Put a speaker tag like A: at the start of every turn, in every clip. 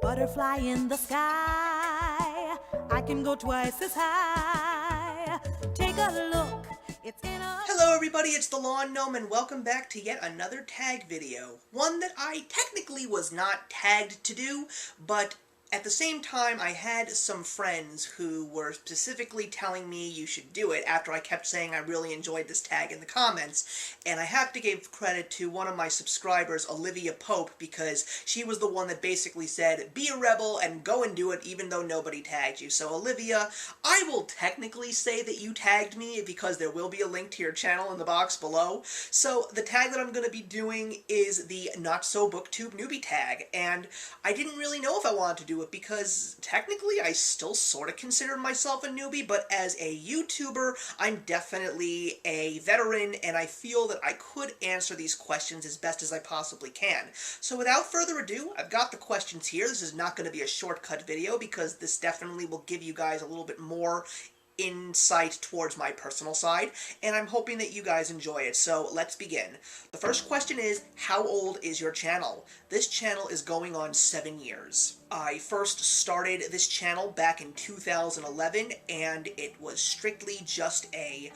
A: Butterfly in the sky, I can go twice as high. Take a look, it's in a...
B: Hello everybody, it's the Lawn Gnome and welcome back to yet another tag video. One that I technically was not tagged to do, but at the same time I had some friends who were specifically telling me you should do it after I kept saying I really enjoyed this tag in the comments, and I have to give credit to one of my subscribers, Olivia Pope, because she was the one that basically said, be a rebel and go and do it even though nobody tagged you. So Olivia, I will technically say that you tagged me because there will be a link to your channel in the box below. So the tag that I'm going to be doing is the Not So BookTube Newbie Tag, and I didn't really know if I wanted to do it because technically I still sort of consider myself a newbie, but as a YouTuber, I'm definitely a veteran, and I feel that I could answer these questions as best as I possibly can. So without further ado, I've got the questions here. This is not going to be a shortcut video because this definitely will give you guys a little bit more insight towards my personal side, and I'm hoping that you guys enjoy it. So let's begin. The first question is, how old is your channel? This channel is going on 7 years. I first started this channel back in 2011, and it was strictly just a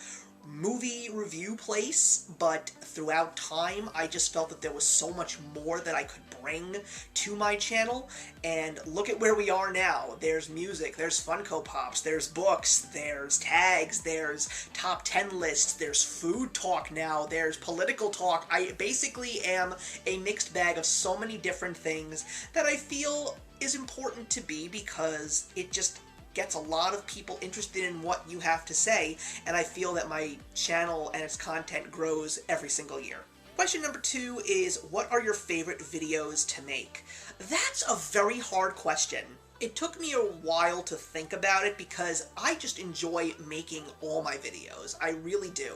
B: movie review place, but throughout time I just felt that there was so much more that I could bring to my channel, and look at where we are now. There's music, there's Funko Pops, there's books, there's tags, there's top 10 lists, there's food talk now, there's political talk. I basically am a mixed bag of so many different things that I feel is important to be, because it just gets a lot of people interested in what you have to say, and I feel that my channel and its content grows every single year. Question number 2 is, what are your favorite videos to make? That's a very hard question. It took me a while to think about it because I just enjoy making all my videos. I really do.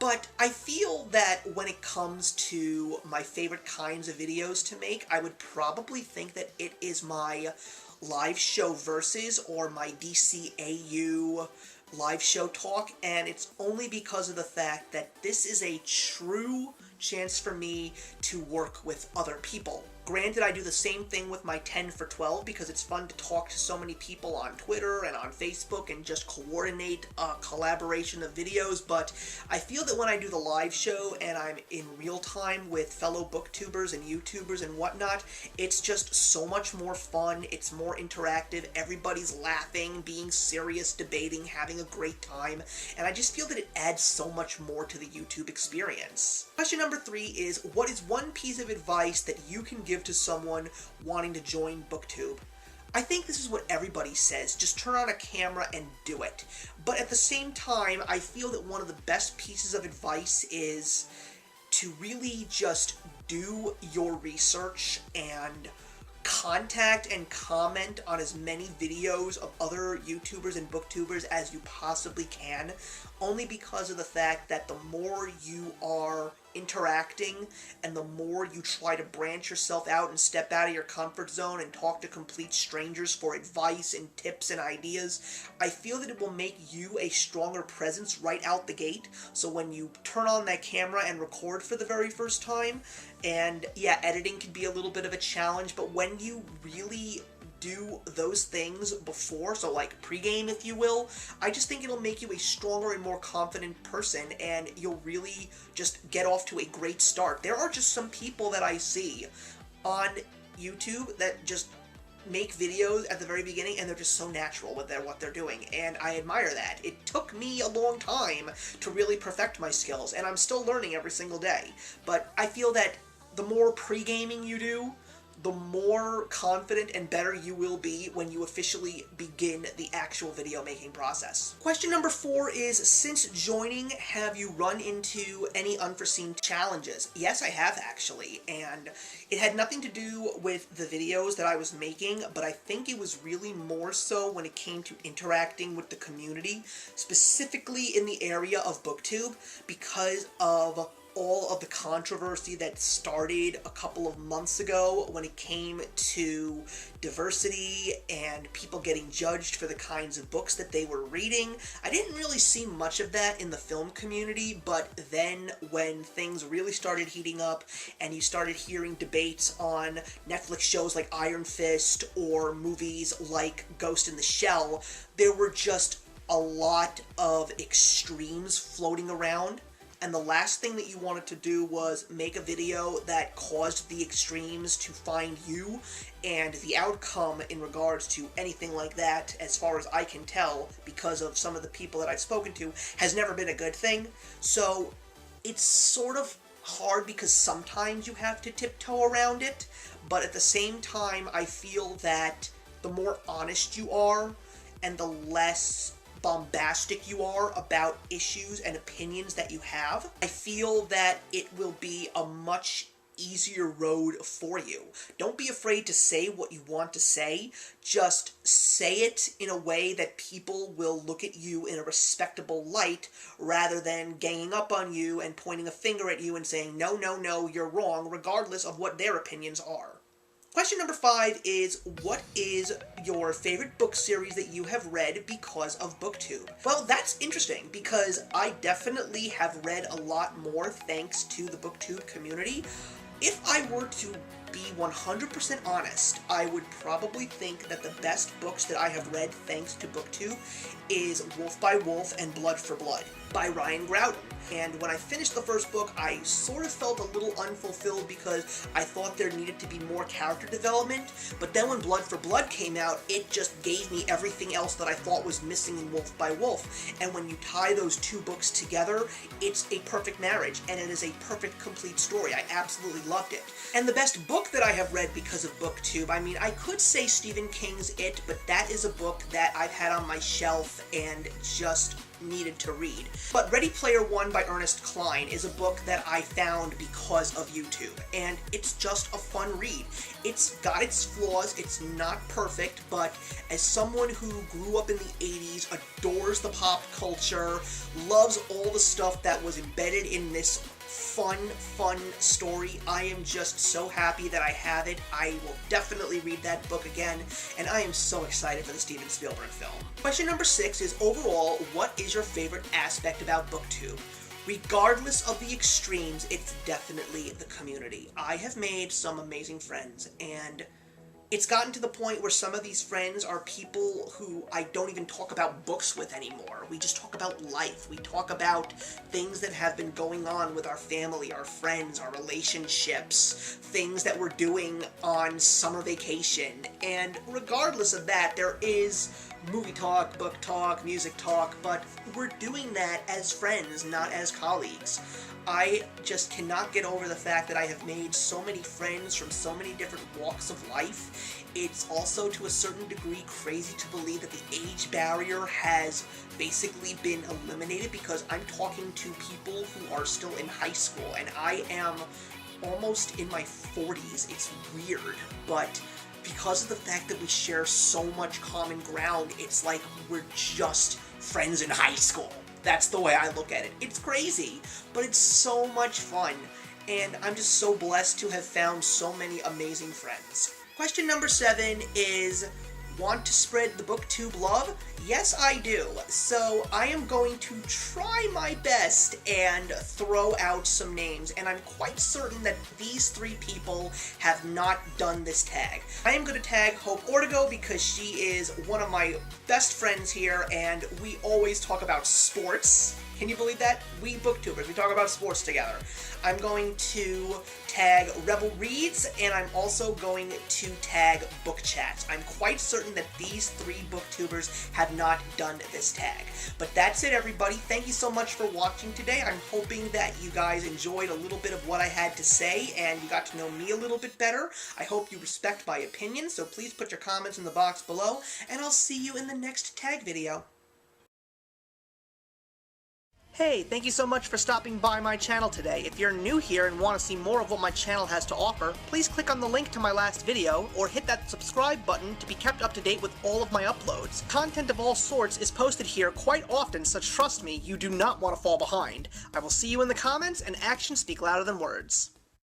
B: But I feel that when it comes to my favorite kinds of videos to make, I would probably think that it is my live show versus or my DCAU live show talk, and it's only because of the fact that this is a true chance for me to work with other people. Granted, I do the same thing with my 10 for 12 because it's fun to talk to so many people on Twitter and on Facebook and just coordinate a collaboration of videos, but I feel that when I do the live show and I'm in real time with fellow booktubers and YouTubers and whatnot, it's just so much more fun, it's more interactive, everybody's laughing, being serious, debating, having a great time, and I just feel that it adds so much more to the YouTube experience. Question number 3 is, what is one piece of advice that you can give to someone wanting to join BookTube? I think this is what everybody says, just turn on a camera and do it. But at the same time, I feel that one of the best pieces of advice is to really just do your research and contact and comment on as many videos of other YouTubers and booktubers as you possibly can, only because of the fact that the more you are interacting and the more you try to branch yourself out and step out of your comfort zone and talk to complete strangers for advice and tips and ideas, I feel that it will make you a stronger presence right out the gate. So when you turn on that camera and record for the very first time, and yeah, editing can be a little bit of a challenge, but when you really do those things before, so like pregame if you will, I just think it'll make you a stronger and more confident person, and you'll really just get off to a great start. There are just some people that I see on YouTube that just make videos at the very beginning and they're just so natural with what they're doing, and I admire that. It took me a long time to really perfect my skills, and I'm still learning every single day, but I feel that the more pre-gaming you do, the more confident and better you will be when you officially begin the actual video making process. Question number 4 is, since joining, have you run into any unforeseen challenges? Yes, I have actually, and it had nothing to do with the videos that I was making, but I think it was really more so when it came to interacting with the community, specifically in the area of BookTube, because of all of the controversy that started a couple of months ago when it came to diversity and people getting judged for the kinds of books that they were reading. I didn't really see much of that in the film community, but then when things really started heating up and you started hearing debates on Netflix shows like Iron Fist or movies like Ghost in the Shell, there were just a lot of extremes floating around. And the last thing that you wanted to do was make a video that caused the extremes to find you, and the outcome in regards to anything like that, as far as I can tell, because of some of the people that I've spoken to, has never been a good thing. So it's sort of hard because sometimes you have to tiptoe around it, but at the same time, I feel that the more honest you are, and the less bombastic you are about issues and opinions that you have, I feel that it will be a much easier road for you. Don't be afraid to say what you want to say. Just say it in a way that people will look at you in a respectable light, rather than ganging up on you and pointing a finger at you and saying, no, no, no, you're wrong, regardless of what their opinions are. Question number 5 is, what is your favorite book series that you have read because of BookTube? Well, that's interesting because I definitely have read a lot more thanks to the BookTube community. If I were to be 100% honest, I would probably think that the best books that I have read thanks to BookTube is Wolf by Wolf and Blood for Blood by Ryan Groudon. And when I finished the first book, I sort of felt a little unfulfilled because I thought there needed to be more character development, but then when Blood for Blood came out, it just gave me everything else that I thought was missing in Wolf by Wolf. And when you tie those two books together, it's a perfect marriage, and it is a perfect, complete story. I absolutely loved it. And the best book that I have read because of BookTube, I mean, I could say Stephen King's It, but that is a book that I've had on my shelf and just needed to read. But Ready Player One by Ernest Cline is a book that I found because of YouTube, and it's just a fun read. It's got its flaws, it's not perfect, but as someone who grew up in the 80s, adores the pop culture, loves all the stuff that was embedded in this fun story, I am just so happy that I have it. I will definitely read that book again, and I am so excited for the Steven Spielberg film. Question number 6 is, overall, what is your favorite aspect about BookTube? Regardless of the extremes, it's definitely the community. I have made some amazing friends, and it's gotten to the point where some of these friends are people who I don't even talk about books with anymore. We just talk about life. We talk about things that have been going on with our family, our friends, our relationships, things that we're doing on summer vacation. And regardless of that, there is movie talk, book talk, music talk, but we're doing that as friends, not as colleagues. I just cannot get over the fact that I have made so many friends from so many different walks of life. It's also, to a certain degree, crazy to believe that the age barrier has basically been eliminated, because I'm talking to people who are still in high school, and I am almost in my 40s. It's weird, but because of the fact that we share so much common ground, it's like we're just friends in high school. That's the way I look at it. It's crazy, but it's so much fun, and I'm just so blessed to have found so many amazing friends. Question number 7 is, want to spread the BookTube love? Yes, I do. So I am going to try my best and throw out some names, and I'm quite certain that these 3 people have not done this tag. I am going to tag Hope Ortego because she is one of my best friends here, and we always talk about sports. Can you believe that? We booktubers, we talk about sports together. I'm going to tag RebelReads, and I'm also going to tag BookChats. I'm quite certain that these 3 booktubers have not done this tag. But that's it, everybody. Thank you so much for watching today. I'm hoping that you guys enjoyed a little bit of what I had to say, and you got to know me a little bit better. I hope you respect my opinion, so please put your comments in the box below, and I'll see you in the next tag video. Hey, thank you so much for stopping by my channel today. If you're new here and want to see more of what my channel has to offer, please click on the link to my last video, or hit that subscribe button to be kept up to date with all of my uploads. Content of all sorts is posted here quite often, so trust me, you do not want to fall behind. I will see you in the comments, and actions speak louder than words.